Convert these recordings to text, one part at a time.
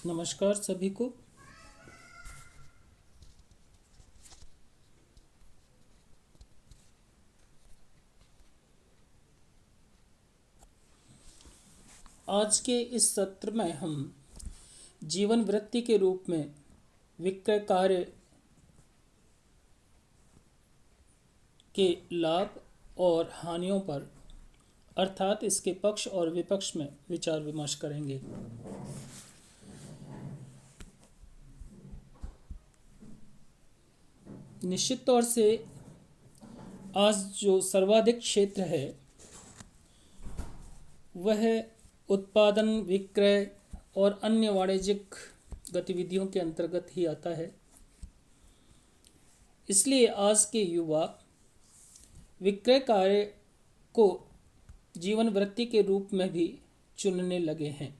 नमस्कार सभी को। आज के इस सत्र में हम जीवन वृत्ति के रूप में विक्रय कार्य के लाभ और हानियों पर अर्थात इसके पक्ष और विपक्ष में विचार विमर्श करेंगे। निश्चित तौर से आज जो सर्वाधिक क्षेत्र है वह उत्पादन, विक्रय और अन्य वाणिज्यिक गतिविधियों के अंतर्गत ही आता है। इसलिए आज के युवा विक्रय कार्य को जीवन वृत्ति के रूप में भी चुनने लगे हैं।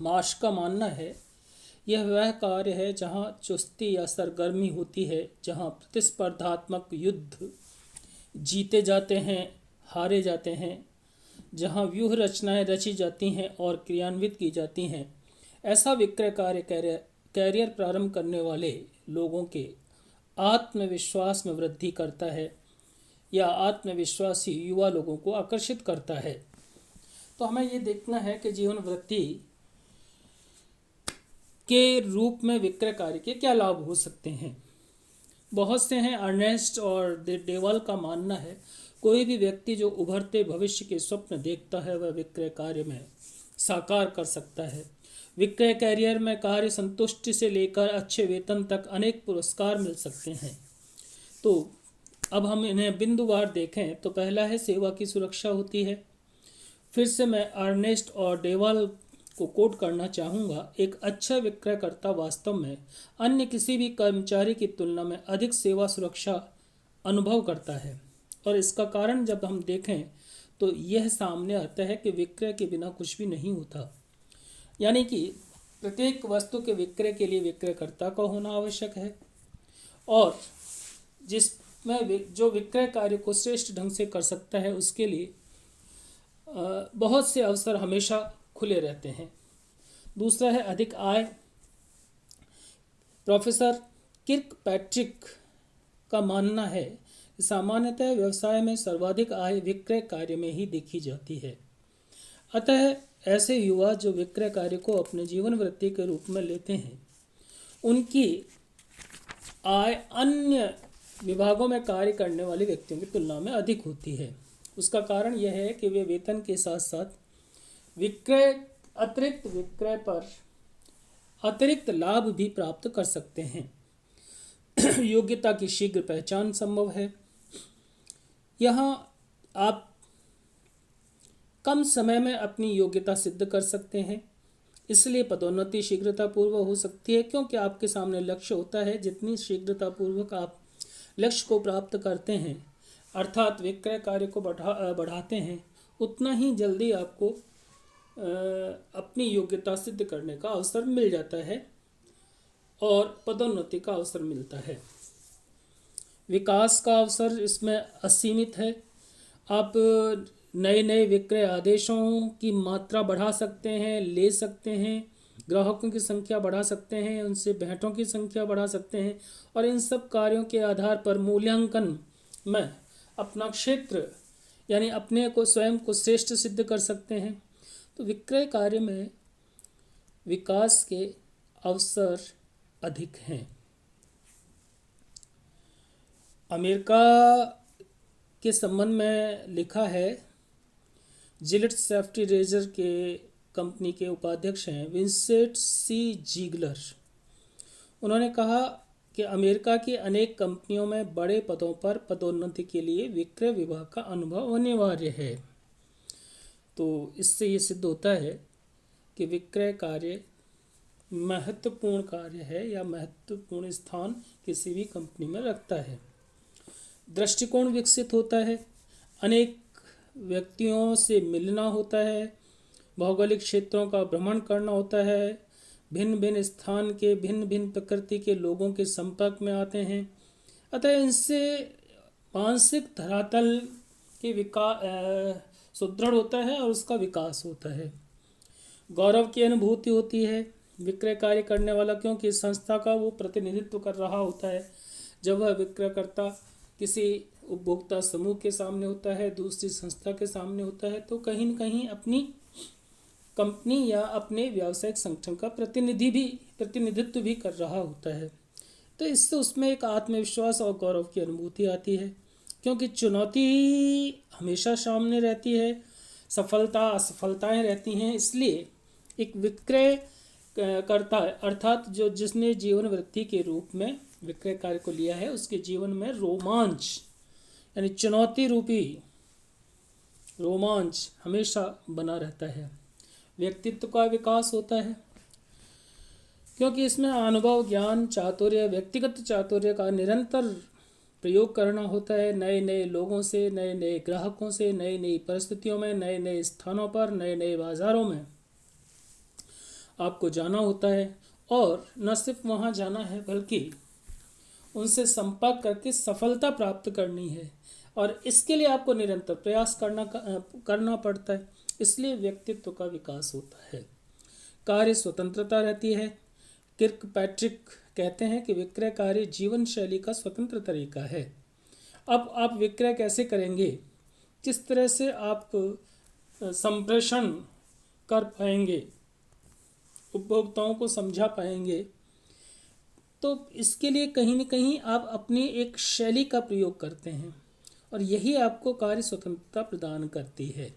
मार्क्स का मानना है यह वह कार्य है जहाँ चुस्ती या सरगर्मी होती है, जहाँ प्रतिस्पर्धात्मक युद्ध जीते जाते हैं, हारे जाते हैं, जहाँ व्यूह रचनाएं रची जाती हैं और क्रियान्वित की जाती हैं। ऐसा विक्रय कार्य कैरियर प्रारंभ करने वाले लोगों के आत्मविश्वास में वृद्धि करता है या आत्मविश्वासी युवा लोगों को आकर्षित करता है। तो हमें ये देखना है कि जीवन वृत्ति के रूप में विक्रय कार्य के क्या लाभ हो सकते हैं। बहुत से हैं। अर्नेस्ट और डेवाल का मानना है कोई भी व्यक्ति जो उभरते भविष्य के स्वप्न देखता है वह विक्रय कार्य में साकार कर सकता है। विक्रय कैरियर में कार्य संतुष्टि से लेकर अच्छे वेतन तक अनेक पुरस्कार मिल सकते हैं। तो अब हम इन्हें बिंदुवार देखें तो पहला है सेवा की सुरक्षा होती है। फिर से मैं अर्नेस्ट और डेवाल को कोट करना चाहूँगा, एक अच्छा विक्रयकर्ता वास्तव में अन्य किसी भी कर्मचारी की तुलना में अधिक सेवा सुरक्षा अनुभव करता है। और इसका कारण जब हम देखें तो यह सामने आता है कि विक्रय के बिना कुछ भी नहीं होता। यानी कि प्रत्येक वस्तु के विक्रय के लिए विक्रयकर्ता का होना आवश्यक है और जिसमें जो विक्रय कार्य को श्रेष्ठ ढंग से कर सकता है उसके लिए बहुत से अवसर हमेशा खुले रहते हैं। दूसरा है अधिक आय। प्रोफेसर किर्क पैट्रिक का मानना है कि सामान्यतः व्यवसाय में सर्वाधिक आय विक्रय कार्य में ही देखी जाती है। अतः ऐसे युवा जो विक्रय कार्य को अपने जीवन वृत्ति के रूप में लेते हैं उनकी आय अन्य विभागों में कार्य करने वाले व्यक्तियों की तुलना में अधिक होती है। उसका कारण यह है कि वे वेतन के साथ साथ अतिरिक्त विक्रय पर अतिरिक्त लाभ भी प्राप्त कर सकते हैं। योग्यता की शीघ्र पहचान संभव है। यहाँ आप कम समय में अपनी योग्यता सिद्ध कर सकते हैं, इसलिए पदोन्नति शीघ्रतापूर्वक हो सकती है क्योंकि आपके सामने लक्ष्य होता है। जितनी शीघ्रतापूर्वक आप लक्ष्य को प्राप्त करते हैं अर्थात विक्रय कार्य को बढ़ाते हैं, उतना ही जल्दी आपको अपनी योग्यता सिद्ध करने का अवसर मिल जाता है और पदोन्नति का अवसर मिलता है। विकास का अवसर इसमें असीमित है। आप नए नए विक्रय आदेशों की मात्रा बढ़ा सकते हैं, ले सकते हैं, ग्राहकों की संख्या बढ़ा सकते हैं, उनसे भेंटों की संख्या बढ़ा सकते हैं और इन सब कार्यों के आधार पर मूल्यांकन में अपना क्षेत्र यानी अपने को स्वयं को श्रेष्ठ सिद्ध कर सकते हैं। तो विक्रय कार्य में विकास के अवसर अधिक हैं। अमेरिका के संबंध में लिखा है, जिलेट सेफ्टी रेजर के कंपनी के उपाध्यक्ष हैं विंसेंट सी जीगलर। उन्होंने कहा कि अमेरिका की अनेक कंपनियों में बड़े पदों पर पदोन्नति के लिए विक्रय विभाग का अनुभव अनिवार्य है। तो इससे ये सिद्ध होता है कि विक्रय कार्य महत्वपूर्ण कार्य है या महत्वपूर्ण स्थान किसी भी कंपनी में रखता है। दृष्टिकोण विकसित होता है, अनेक व्यक्तियों से मिलना होता है, भौगोलिक क्षेत्रों का भ्रमण करना होता है, भिन्न भिन्न स्थान के भिन्न भिन्न प्रकृति के लोगों के संपर्क में आते हैं। अतः इनसे मानसिक धरातल के विकास सुदृढ़ होता है और उसका विकास होता है। गौरव की अनुभूति होती है। विक्रय कार्य करने वाला, क्योंकि इस संस्था का वो प्रतिनिधित्व कर रहा होता है। जब वह विक्रयकर्ता किसी उपभोक्ता समूह के सामने होता है, दूसरी संस्था के सामने होता है, तो कहीं न कहीं अपनी कंपनी या अपने व्यावसायिक संगठन का प्रतिनिधित्व भी कर रहा होता है। तो इससे उसमें एक आत्मविश्वास और गौरव की अनुभूति आती है, क्योंकि चुनौती हमेशा सामने रहती है, सफलता असफलताएं रहती हैं। इसलिए एक विक्रय करता है, अर्थात जो जिसने जीवन वृत्ति के रूप में विक्रय कार्य को लिया है, उसके जीवन में रोमांच यानी चुनौती रूपी रोमांच हमेशा बना रहता है। व्यक्तित्व का विकास होता है, क्योंकि इसमें अनुभव, ज्ञान, चातुर्य, व्यक्तिगत चातुर्य का निरंतर प्रयोग करना होता है। नए नए लोगों से, नए नए ग्राहकों से, नई नई परिस्थितियों में, नए नए स्थानों पर, नए नए बाज़ारों में आपको जाना होता है। और न सिर्फ वहाँ जाना है, बल्कि उनसे संपर्क करके सफलता प्राप्त करनी है, और इसके लिए आपको निरंतर प्रयास करना पड़ता है। इसलिए व्यक्तित्व का विकास होता है। कार्य स्वतंत्रता रहती है। किर्कपैट्रिक कहते हैं कि विक्रय कार्य जीवन शैली का स्वतंत्र तरीका है। अब आप विक्रय कैसे करेंगे, किस तरह से आप संप्रेषण कर पाएंगे, उपभोक्ताओं को समझा पाएंगे, तो इसके लिए कहीं न कहीं आप अपनी एक शैली का प्रयोग करते हैं, और यही आपको कार्य स्वतंत्रता प्रदान करती है।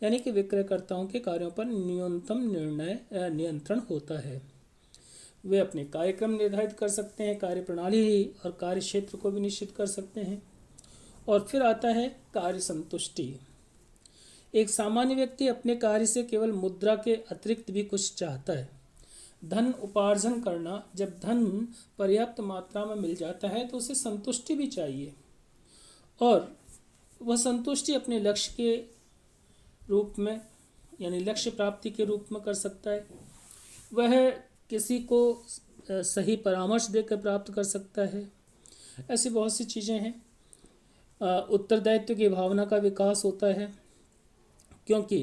यानी कि विक्रयकर्ताओं के कार्यों पर न्यूनतम नियंत्रण होता है। वे अपने कार्यक्रम निर्धारित कर सकते हैं, कार्य प्रणाली और कार्य क्षेत्र को भी निश्चित कर सकते हैं। और फिर आता है कार्य संतुष्टि। एक सामान्य व्यक्ति अपने कार्य से केवल मुद्रा के अतिरिक्त भी कुछ चाहता है। धन उपार्जन करना, जब धन पर्याप्त मात्रा में मिल जाता है तो उसे संतुष्टि भी चाहिए, और वह संतुष्टि अपने लक्ष्य के रूप में यानी लक्ष्य प्राप्ति के रूप में कर सकता है। वह किसी को सही परामर्श देकर प्राप्त कर सकता है। ऐसी बहुत सी चीज़ें हैं। उत्तरदायित्व की भावना का विकास होता है, क्योंकि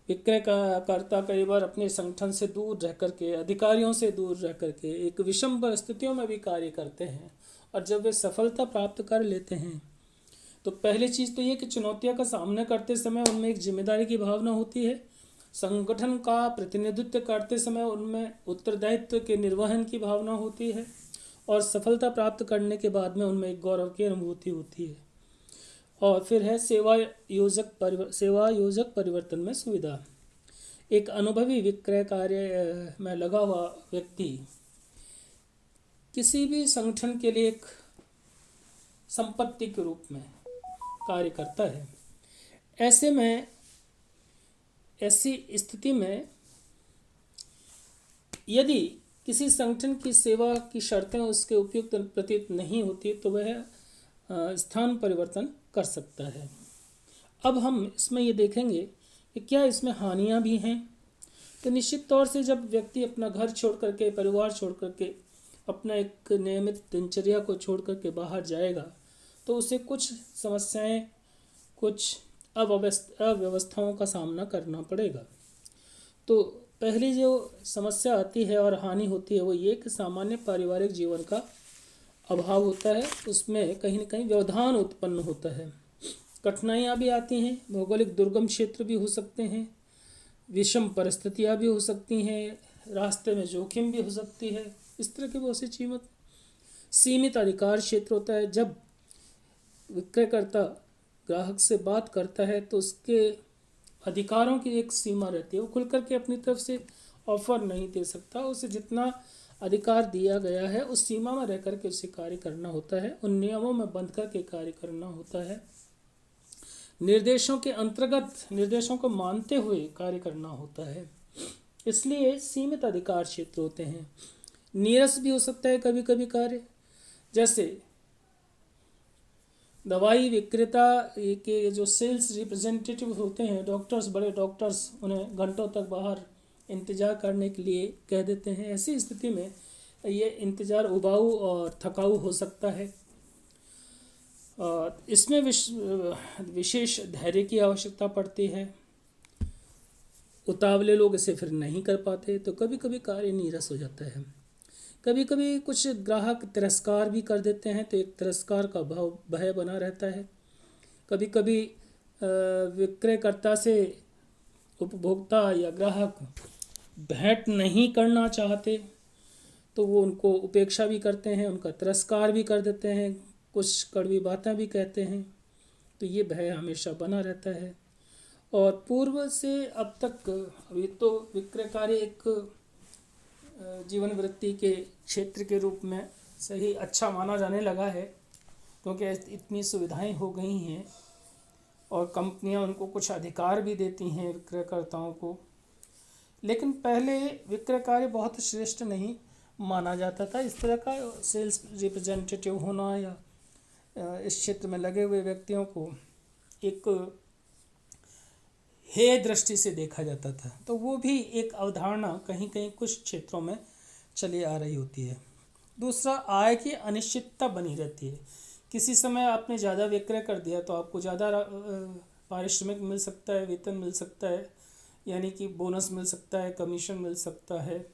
विक्रय का कर्ता कई बार अपने संगठन से दूर रह करके, अधिकारियों से दूर रह करके एक विषम परिस्थितियों में भी कार्य करते हैं, और जब वे सफलता प्राप्त कर लेते हैं तो पहली चीज़ तो ये कि चुनौतियों का सामना करते समय उनमें एक जिम्मेदारी की भावना होती है। संगठन का प्रतिनिधित्व करते समय उनमें उत्तरदायित्व के निर्वहन की भावना होती है, और सफलता प्राप्त करने के बाद में उनमें एक गौरव की अनुभूति होती है। और फिर है सेवा योजक परिवर्तन में सुविधा। एक अनुभवी विक्रय कार्य में लगा हुआ व्यक्ति किसी भी संगठन के लिए एक संपत्ति के रूप में कार्य करता है। ऐसी स्थिति में यदि किसी संगठन की सेवा की शर्तें उसके उपयुक्त प्रतीत नहीं होती तो वह स्थान परिवर्तन कर सकता है। अब हम इसमें ये देखेंगे कि क्या इसमें हानियां भी हैं। तो निश्चित तौर से जब व्यक्ति अपना घर छोड़ करके, परिवार छोड़ करके, अपना एक नियमित दिनचर्या को छोड़ करके बाहर जाएगा तो उसे कुछ समस्याएं, कुछ अव्यवस्थाओं का सामना करना पड़ेगा। तो पहली जो समस्या आती है और हानि होती है वो ये कि सामान्य पारिवारिक जीवन का अभाव होता है, उसमें कहीं न कहीं व्यवधान उत्पन्न होता है। कठिनाइयाँ भी आती हैं, भौगोलिक दुर्गम क्षेत्र भी हो सकते हैं, विषम परिस्थितियाँ भी हो सकती हैं, रास्ते में जोखिम भी हो सकती है, इस तरह की बहुत सी चीज़ें। सीमित अधिकार क्षेत्र होता है। जब विक्रयकर्ता ग्राहक से बात करता है तो उसके अधिकारों की एक सीमा रहती है, वो खुल करके अपनी तरफ से ऑफर नहीं दे सकता। उसे जितना अधिकार दिया गया है उस सीमा में रह करके उसे कार्य करना होता है, उन नियमों में बंध करके कार्य करना होता है, निर्देशों के अंतर्गत निर्देशों को मानते हुए कार्य करना होता है। इसलिए सीमित अधिकार क्षेत्र होते हैं। नीरस भी हो सकता है कभी कभी कार्य, जैसे दवाई विक्रेता के जो सेल्स रिप्रेजेंटेटिव होते हैं, डॉक्टर्स, बड़े डॉक्टर्स, उन्हें घंटों तक बाहर इंतज़ार करने के लिए कह देते हैं। ऐसी स्थिति में ये इंतज़ार उबाऊ और थकाऊ हो सकता है। इसमें विशेष धैर्य की आवश्यकता पड़ती है। उतावले लोग इसे फिर नहीं कर पाते, तो कभी कभी कार्य नीरस हो जाता है। कभी कभी कुछ ग्राहक तिरस्कार भी कर देते हैं, तो एक तिरस्कार का भाव भय बना रहता है। कभी कभी विक्रयकर्ता से उपभोक्ता या ग्राहक भेंट नहीं करना चाहते, तो वो उनको उपेक्षा भी करते हैं, उनका तिरस्कार भी कर देते हैं, कुछ कड़वी बातें भी कहते हैं। तो ये भय हमेशा बना रहता है। और पूर्व से अब तक अभी तो विक्रय कार्य एक जीवन वृत्ति के क्षेत्र के रूप में सही अच्छा माना जाने लगा है, क्योंकि इतनी सुविधाएं हो गई हैं और कंपनियां उनको कुछ अधिकार भी देती हैं विक्रयकर्ताओं को। लेकिन पहले विक्रय कार्य बहुत श्रेष्ठ नहीं माना जाता था। इस तरह का सेल्स रिप्रेजेंटेटिव होना या इस क्षेत्र में लगे हुए व्यक्तियों को एक हेय दृष्टि से देखा जाता था। तो वो भी एक अवधारणा कहीं कहीं कुछ क्षेत्रों में चली आ रही होती है। दूसरा, आय की अनिश्चितता बनी रहती है। किसी समय आपने ज़्यादा विक्रय कर दिया तो आपको ज़्यादा पारिश्रमिक मिल सकता है, वेतन मिल सकता है, यानी कि बोनस मिल सकता है, कमीशन मिल सकता है।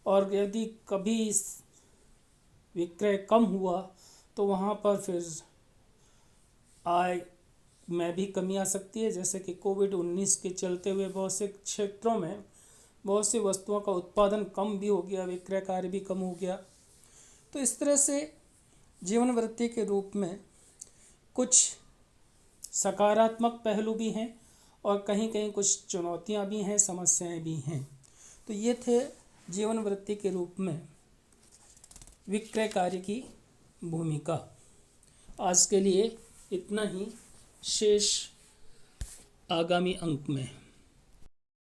और यदि कभी विक्रय कम हुआ तो वहाँ पर फिर आय में भी कमी आ सकती है। जैसे कि कोविड-19 के चलते हुए बहुत से क्षेत्रों में बहुत सी वस्तुओं का उत्पादन कम भी हो गया, विक्रय कार्य भी कम हो गया। तो इस तरह से जीवन वृत्ति के रूप में कुछ सकारात्मक पहलू भी हैं और कहीं कहीं कुछ चुनौतियां भी हैं, समस्याएं भी हैं। तो ये थे जीवन वृत्ति के रूप में विक्रय कार्य की भूमिका। आज के लिए इतना ही, शेष आगामी अंक में।